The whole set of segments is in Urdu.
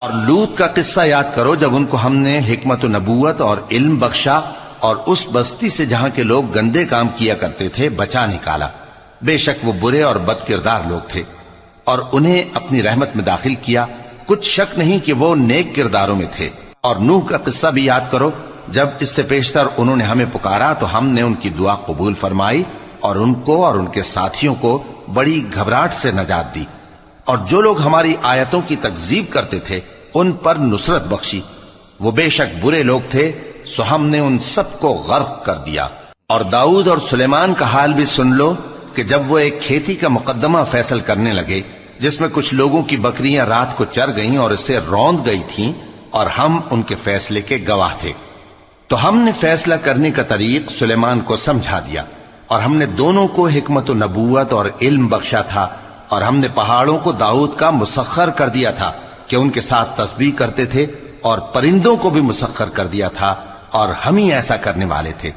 اور لوط کا قصہ یاد کرو جب ان کو ہم نے حکمت و نبوت اور علم بخشا اور اس بستی سے جہاں کے لوگ گندے کام کیا کرتے تھے بچا نکالا. بے شک وہ برے اور بد کردار لوگ تھے اور انہیں اپنی رحمت میں داخل کیا. کچھ شک نہیں کہ وہ نیک کرداروں میں تھے. اور نوح کا قصہ بھی یاد کرو جب اس سے پیشتر انہوں نے ہمیں پکارا تو ہم نے ان کی دعا قبول فرمائی اور ان کو اور ان کے ساتھیوں کو بڑی گھبراہٹ سے نجات دی. اور جو لوگ ہماری آیتوں کی تکذیب کرتے تھے ان پر نصرت بخشی. وہ بے شک برے لوگ تھے سو ہم نے ان سب کو غرق کر دیا. اور داؤد اور سلیمان کا حال بھی سن لو کہ جب وہ ایک کھیتی کا مقدمہ فیصل کرنے لگے جس میں کچھ لوگوں کی بکریاں رات کو چر گئیں اور اسے روند گئی تھیں اور ہم ان کے فیصلے کے گواہ تھے، تو ہم نے فیصلہ کرنے کا طریق سلیمان کو سمجھا دیا. اور ہم نے دونوں کو حکمت و نبوت اور علم بخشا تھا. اور ہم نے پہاڑوں کو داؤد کا مسخر کر دیا تھا کہ ان کے ساتھ تسبیح کرتے تھے، اور پرندوں کو بھی مسخر کر دیا تھا اور ہم ہی ایسا کرنے والے تھے.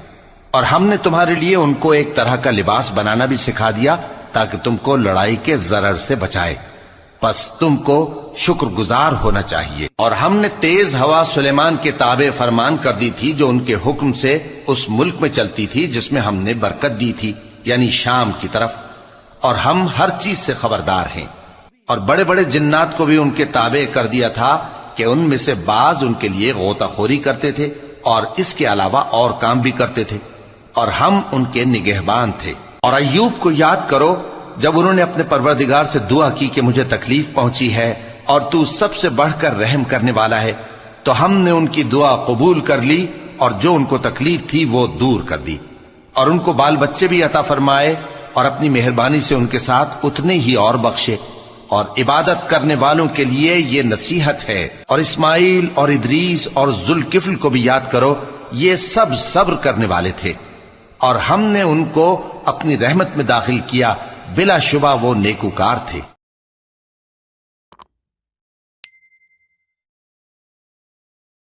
اور ہم نے تمہارے لیے ان کو ایک طرح کا لباس بنانا بھی سکھا دیا تاکہ تم کو لڑائی کے ضرر سے بچائے. پس تم کو شکر گزار ہونا چاہیے. اور ہم نے تیز ہوا سلیمان کے تابع فرمان کر دی تھی جو ان کے حکم سے اس ملک میں چلتی تھی جس میں ہم نے برکت دی تھی، یعنی شام کی طرف. اور ہم ہر چیز سے خبردار ہیں. اور بڑے بڑے جنات کو بھی ان کے تابع کر دیا تھا کہ ان میں سے بعض ان کے لیے غوطہ خوری کرتے تھے اور اس کے علاوہ اور کام بھی کرتے تھے، اور ہم ان کے نگہبان تھے. اور ایوب کو یاد کرو جب انہوں نے اپنے پروردگار سے دعا کی کہ مجھے تکلیف پہنچی ہے اور تو سب سے بڑھ کر رحم کرنے والا ہے، تو ہم نے ان کی دعا قبول کر لی اور جو ان کو تکلیف تھی وہ دور کر دی. اور ان کو بال بچے بھی عطا فرمائے اور اپنی مہربانی سے ان کے ساتھ اتنے ہی اور بخشے. اور عبادت کرنے والوں کے لیے یہ نصیحت ہے. اور اسماعیل اور ادریس اور ذوالکفل کو بھی یاد کرو، یہ سب صبر کرنے والے تھے اور ہم نے ان کو اپنی رحمت میں داخل کیا. بلا شبہ وہ نیکوکار تھے.